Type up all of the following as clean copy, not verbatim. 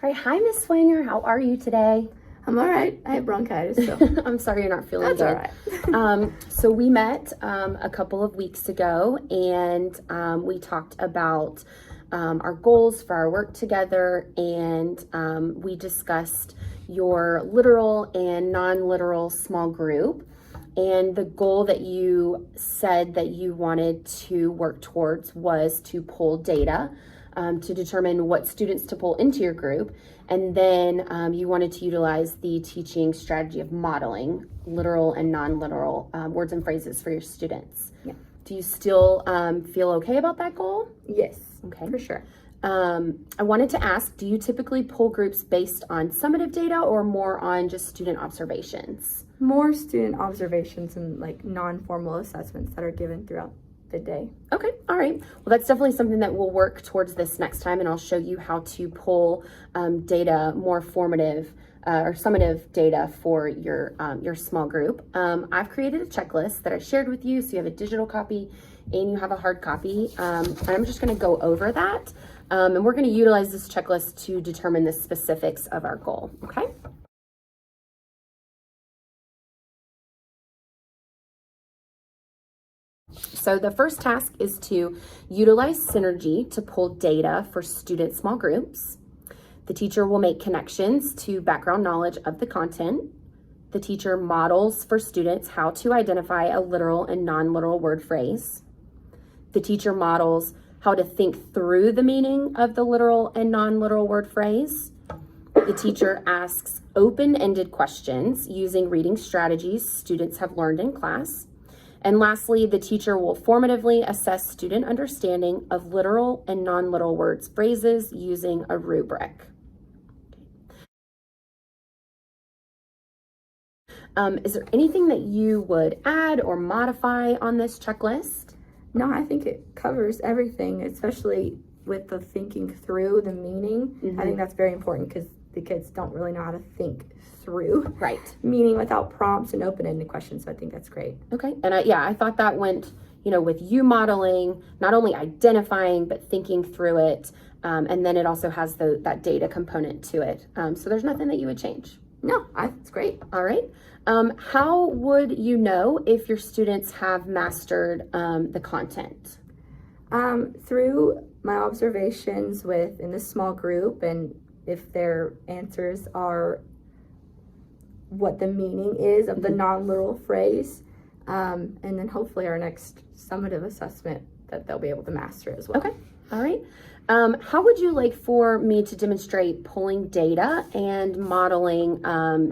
All right, hi, Miss Swanger. How are you today? I'm all right. I have bronchitis, so. I'm sorry you're not feeling That's good. all right. So we met a couple of weeks ago, and we talked about our goals for our work together, and we discussed your literal and non-literal small group. And the goal that you said that you wanted to work towards was to pull data to determine what students to pull into your group. And then you wanted to utilize the teaching strategy of modeling literal and non-literal words and phrases for your students. Yeah. Do you still feel okay about that goal? Yes. Okay. For sure. I wanted to ask, do you typically pull groups based on summative data or more on just student observations? More student observations and like non-formal assessments that are given throughout the day. Okay, all right. Well, that's definitely something that we'll work towards this next time, and I'll show you how to pull data, more formative or summative data for your small group. I've created a checklist that I shared with you, so you have a digital copy and you have a hard copy. And I'm just going to go over that, and we're going to utilize this checklist to determine the specifics of our goal. Okay. So the first task is to utilize Synergy to pull data for student small groups. The teacher will make connections to background knowledge of the content. The teacher models for students how to identify a literal and non-literal word phrase. The teacher models how to think through the meaning of the literal and non-literal word phrase. The teacher asks open-ended questions using reading strategies students have learned in class. And lastly, the teacher will formatively assess student understanding of literal and non-literal words, phrases using a rubric. Is there anything that you would add or modify on this checklist? No, I think it covers everything, especially with the thinking through the meaning. Mm-hmm. I think that's very important because the kids don't really know how to think through meaning without prompts and open-ended questions. So I think that's great. Okay. And I thought that went, with you modeling, not only identifying, but thinking through it. And then it also has that data component to it. So there's nothing that you would change. No, it's great. All right. How would you know if your students have mastered the content? Through my observations in this small group, and if their answers are what the meaning is of the non-literal phrase, and then hopefully our next summative assessment that they'll be able to master as well. Okay, all right. How would you like for me to demonstrate pulling data and modeling,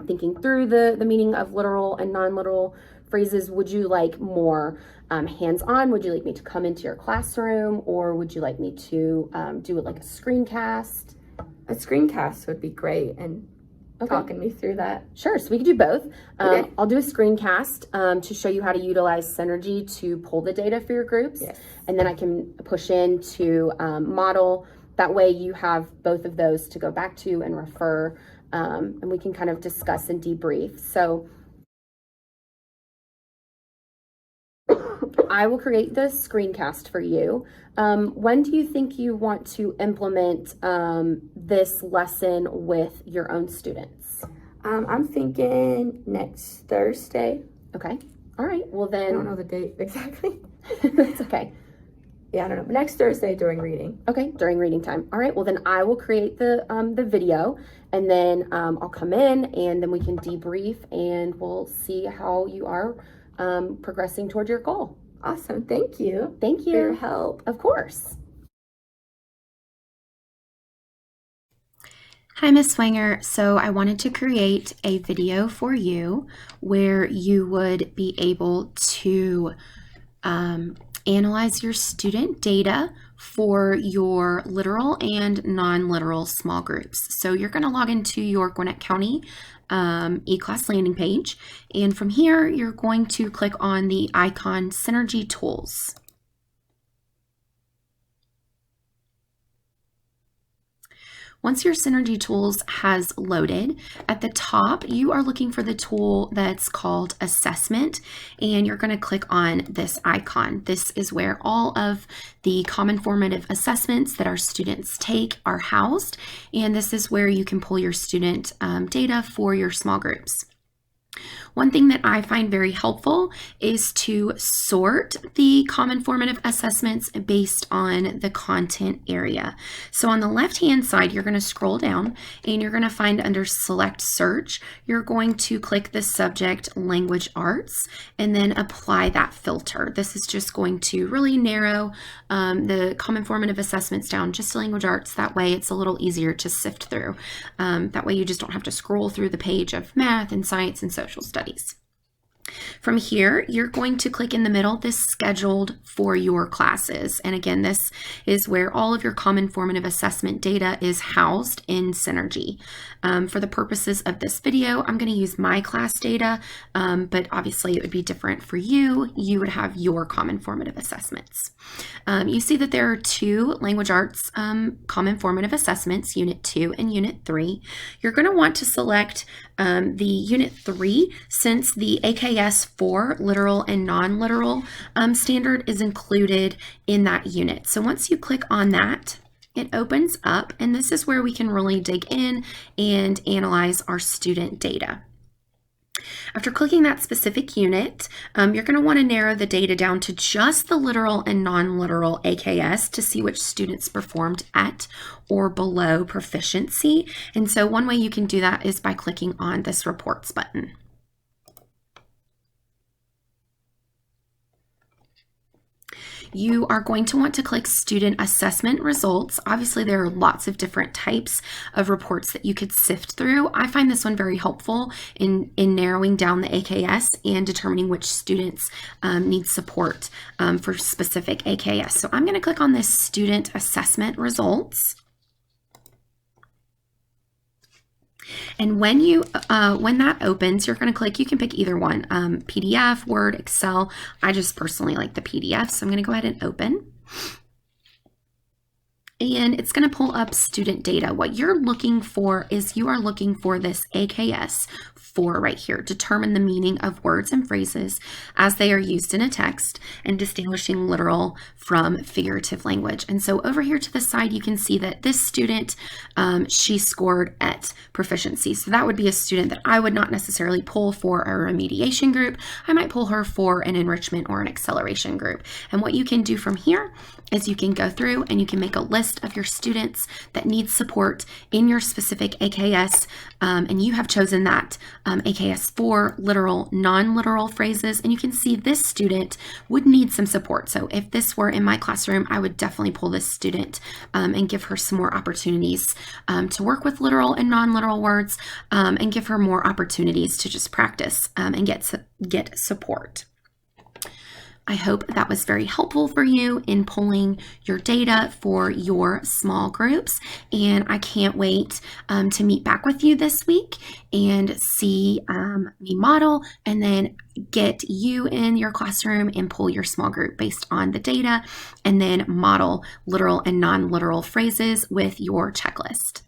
thinking through the meaning of literal and non-literal phrases? Would you like more hands-on? Would you like me to come into your classroom, or would you like me to do it like a screencast? A screencast would be great, and talking me through that. Sure, so we could do both. Okay. I'll do a screencast to show you how to utilize Synergy to pull the data for your groups. Yes. And then I can push in to model. That way you have both of those to go back to and refer, and we can kind of discuss and debrief. So I will create the screencast for you. When do you think you want to implement this lesson with your own students? I'm thinking next Thursday. Okay. All right. Well, then. I don't know the date exactly. That's okay. Yeah, I don't know. But next Thursday during reading. Okay, during reading time. All right. Well, then I will create the video, and then I'll come in, and then we can debrief, and we'll see how you are progressing toward your goal. Awesome. Thank you. Thank you for your help. Of course. Hi, Miss Swanger. So I wanted to create a video for you where you would be able to analyze your student data for your literal and non-literal small groups. So you're going to log into your Gwinnett County eClass landing page, and from here you're going to click on the icon Synergy Tools. Once your Synergy Tools has loaded, at the top, you are looking for the tool that's called Assessment, and you're going to click on this icon. This is where all of the common formative assessments that our students take are housed, and this is where you can pull your student data for your small groups. One thing that I find very helpful is to sort the common formative assessments based on the content area. So on the left-hand side, you're going to scroll down and you're going to find under Select Search, you're going to click the subject Language Arts and then apply that filter. This is just going to really narrow the common formative assessments down just to Language Arts. That way it's a little easier to sift through. That way you just don't have to scroll through the page of math and science and social studies. From here, you're going to click in the middle, this scheduled for your classes. And again, this is where all of your common formative assessment data is housed in Synergy. For the purposes of this video, I'm going to use my class data, but obviously it would be different for you. You would have your common formative assessments. You see that there are two language arts common formative assessments, Unit 2 and Unit 3. You're going to want to select the Unit 3 since the AKS 4 literal and non-literal standard is included in that unit. So once you click on that, it opens up, and this is where we can really dig in and analyze our student data. After clicking that specific unit, you're going to want to narrow the data down to just the literal and non-literal AKS to see which students performed at or below proficiency. And so one way you can do that is by clicking on this reports button. You are going to want to click Student Assessment Results. Obviously, there are lots of different types of reports that you could sift through. I find this one very helpful in narrowing down the AKS and determining which students need support for specific AKS. So I'm going to click on this Student Assessment Results. And when that opens, you're going to click, you can pick either one, PDF, Word, Excel. I just personally like the PDF, so I'm going to go ahead and open. And it's going to pull up student data. What you're looking for is you are looking for this AKS 4 right here. Determine the meaning of words and phrases as they are used in a text and distinguishing literal from figurative language. And so over here to the side, you can see that this student, she scored at proficiency. So that would be a student that I would not necessarily pull for a remediation group. I might pull her for an enrichment or an acceleration group. And what you can do from here is you can go through and you can make a list of your students that need support in your specific AKS, and you have chosen that AKS 4 literal, non-literal phrases, and you can see this student would need some support. So if this were in my classroom, I would definitely pull this student and give her some more opportunities to work with literal and non-literal words, and give her more opportunities to just practice and get support. I hope that was very helpful for you in pulling your data for your small groups, and I can't wait to meet back with you this week and see me model and then get you in your classroom and pull your small group based on the data and then model literal and non-literal phrases with your checklist.